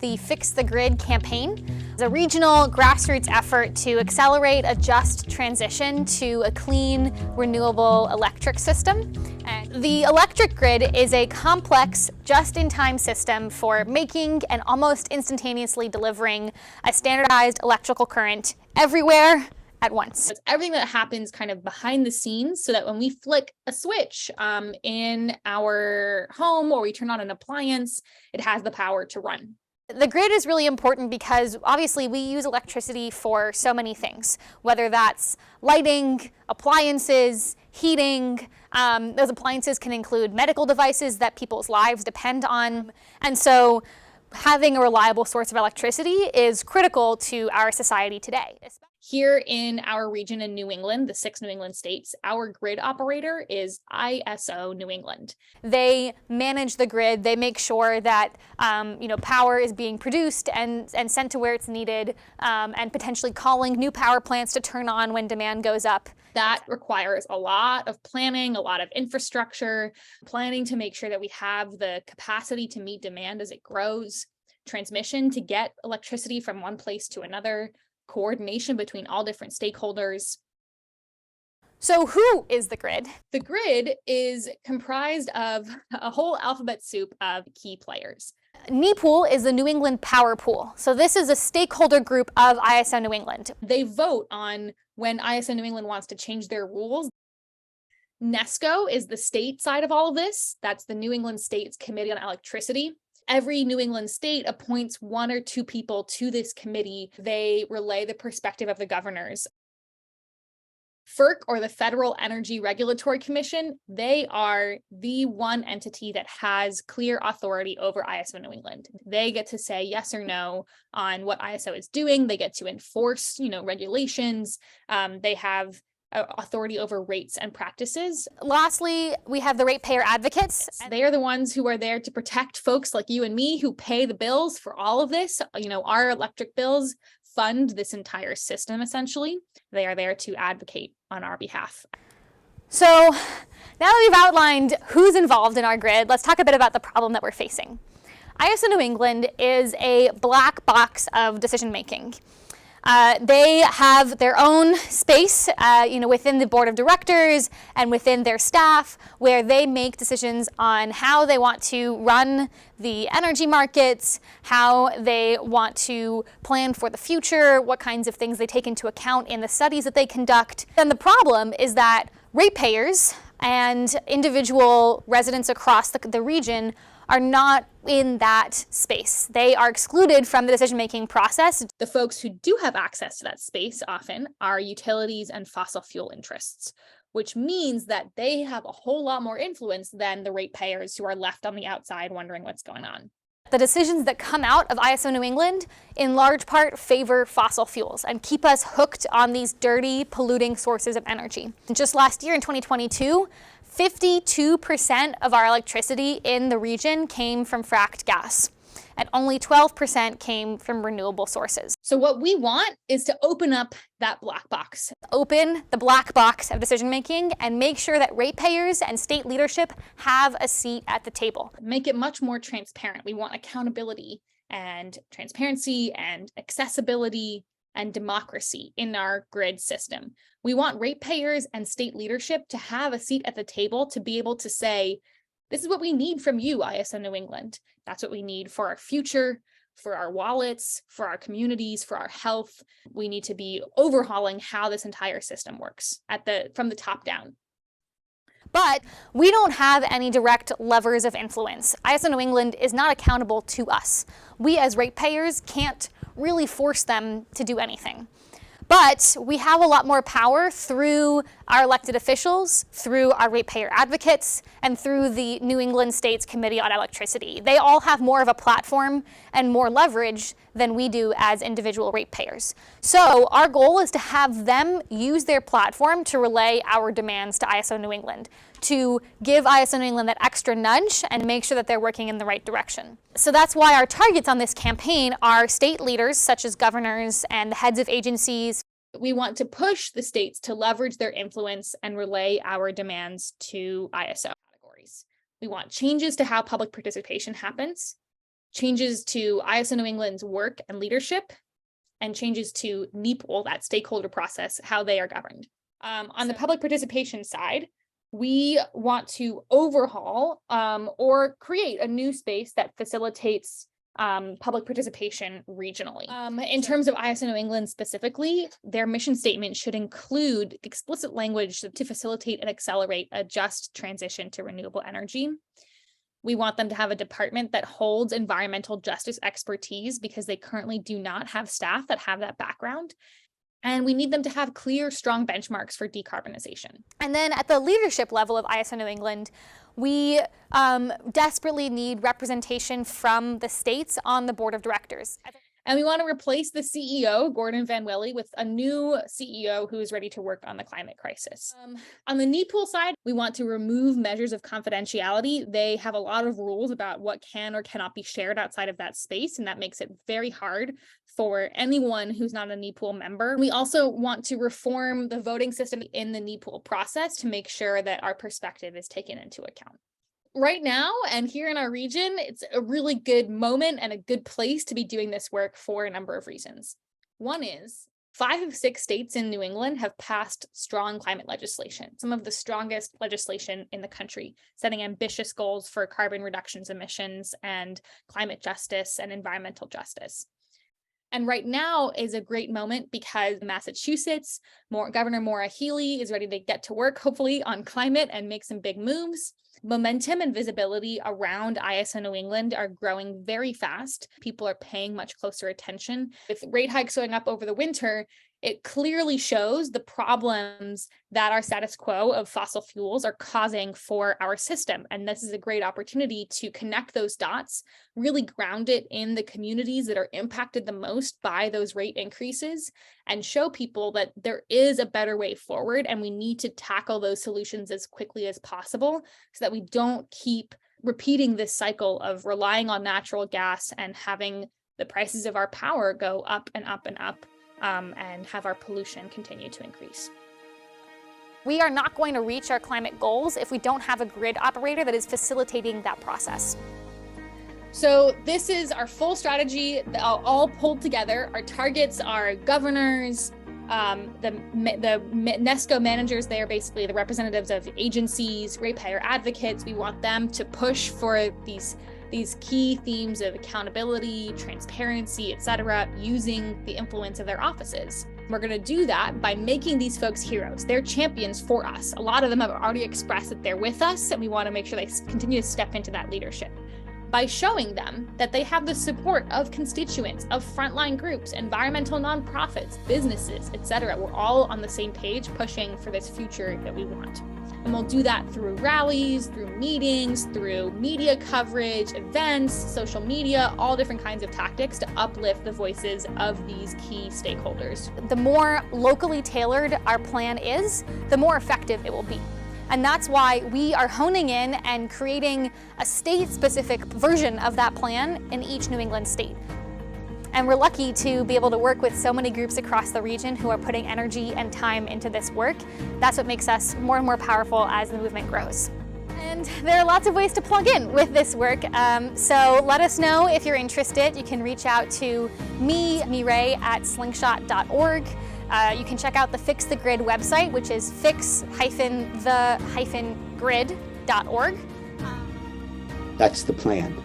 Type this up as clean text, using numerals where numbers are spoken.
the Fix the Grid campaign. It's a regional grassroots effort to accelerate a just transition to a clean, renewable electric system. And the electric grid is a complex, just-in-time system for making and almost instantaneously delivering a standardized electrical current everywhere at once. It's everything that happens kind of behind the scenes so that when we flick a switch in our home or we turn on an appliance, it has the power to run. The grid is really important because obviously we use electricity for so many things, whether that's lighting, appliances, heating. Those appliances can include medical devices that people's lives depend on. And so having a reliable source of electricity is critical to our society today. Here in our region in New England, the 6 New England states, our grid operator is ISO New England. They manage the grid. They make sure that power is being produced and sent to where it's needed, and potentially calling new power plants to turn on when demand goes up. That requires a lot of planning, a lot of infrastructure, planning to make sure that we have the capacity to meet demand as it grows, transmission to get electricity from one place to another, coordination between all different stakeholders. So who is the grid? The grid is comprised of a whole alphabet soup of key players. NEPOOL is the New England Power Pool. So this is a stakeholder group of ISO New England. They vote on when ISO New England wants to change their rules. NESCO is the state side of all of this. That's the New England States Committee on Electricity. Every New England state appoints 1 or 2 people to this committee. They relay the perspective of the governors. FERC, or the Federal Energy Regulatory Commission, they are the one entity that has clear authority over ISO New England. They get to say yes or no on what ISO is doing. They get to enforce, regulations. They have authority over rates and practices. Lastly, we have the ratepayer advocates. They are the ones who are there to protect folks like you and me who pay the bills for all of this. Our electric bills fund this entire system, essentially. They are there to advocate on our behalf. So now that we've outlined who's involved in our grid, let's talk a bit about the problem that we're facing. ISO New England is a black box of decision making. They have their own space, within the board of directors and within their staff, where they make decisions on how they want to run the energy markets, how they want to plan for the future, what kinds of things they take into account in the studies that they conduct. And the problem is that ratepayers and individual residents across the region are not in that space. They are excluded from the decision-making process. The folks who do have access to that space often are utilities and fossil fuel interests, which means that they have a whole lot more influence than the ratepayers who are left on the outside wondering what's going on. The decisions that come out of ISO New England in large part favor fossil fuels and keep us hooked on these dirty, polluting sources of energy. Just last year in 2022, 52% of our electricity in the region came from fracked gas, and only 12% came from renewable sources. So what we want is to open up that black box. Open the black box of decision making and make sure that ratepayers and state leadership have a seat at the table. Make it much more transparent. We want accountability and transparency and accessibility and democracy in our grid system. We want ratepayers and state leadership to have a seat at the table to be able to say, this is what we need from you, ISO New England. That's what we need for our future, for our wallets, for our communities, for our health. We need to be overhauling how this entire system works from the top down. But we don't have any direct levers of influence. ISO New England is not accountable to us. We as ratepayers can't really force them to do anything. But we have a lot more power through our elected officials, through our ratepayer advocates, and through the New England States Committee on Electricity. They all have more of a platform and more leverage than we do as individual ratepayers. So our goal is to have them use their platform to relay our demands to ISO New England, to give ISO New England that extra nudge and make sure that they're working in the right direction. So that's why our targets on this campaign are state leaders, such as governors and the heads of agencies. We want to push the states to leverage their influence and relay our demands to ISO categories. We want changes to how public participation happens. changes to ISO New England's work and leadership, and changes to NEPL, that stakeholder process, how they are governed. On the public participation side, we want to overhaul or create a new space that facilitates public participation regionally. In terms of ISO New England specifically, their mission statement should include explicit language to facilitate and accelerate a just transition to renewable energy. We want them to have a department that holds environmental justice expertise because they currently do not have staff that have that background. And we need them to have clear, strong benchmarks for decarbonization. And then at the leadership level of ISO New England, we desperately need representation from the states on the board of directors. And we want to replace the CEO, Gordon Van Wely, with a new CEO who is ready to work on the climate crisis. On the NEPL side, we want to remove measures of confidentiality. They have a lot of rules about what can or cannot be shared outside of that space, and that makes it very hard for anyone who's not a NEPL member. We also want to reform the voting system in the NEPL process to make sure that our perspective is taken into account. Right now, and here in our region, it's a really good moment and a good place to be doing this work for a number of reasons. One is 5 of 6 states in New England have passed strong climate legislation, some of the strongest legislation in the country, setting ambitious goals for carbon reductions, emissions, and climate justice and environmental justice. And right now is a great moment because Massachusetts, Governor Maura Healey is ready to get to work, hopefully, on climate and make some big moves. Momentum and visibility around ISO New England are growing very fast. People are paying much closer attention. With rate hikes going up over the winter, it clearly shows the problems that our status quo of fossil fuels are causing for our system. And this is a great opportunity to connect those dots, really ground it in the communities that are impacted the most by those rate increases, and show people that there is a better way forward and we need to tackle those solutions as quickly as possible so that we don't keep repeating this cycle of relying on natural gas and having the prices of our power go up and up and up. And have our pollution continue to increase. We are not going to reach our climate goals if we don't have a grid operator that is facilitating that process. So this is our full strategy, all pulled together. Our targets are governors, the NESCO managers. They are basically the representatives of agencies, ratepayer advocates. We want them to push for these key themes of accountability, transparency, etc., using the influence of their offices. We're going to do that by making these folks heroes. They're champions for us. A lot of them have already expressed that they're with us, and we want to make sure they continue to step into that leadership. By showing them that they have the support of constituents, of frontline groups, environmental nonprofits, businesses, etc. We're all on the same page pushing for this future that we want. And we'll do that through rallies, through meetings, through media coverage, events, social media, all different kinds of tactics to uplift the voices of these key stakeholders. The more locally tailored our plan is, the more effective it will be. And that's why we are honing in and creating a state-specific version of that plan in each New England state. And we're lucky to be able to work with so many groups across the region who are putting energy and time into this work. That's what makes us more and more powerful as the movement grows. And there are lots of ways to plug in with this work. So let us know if you're interested. You can reach out to me, Ray, at slingshot.org. You can check out the Fix the Grid website, which is fix-the-grid.org. That's the plan.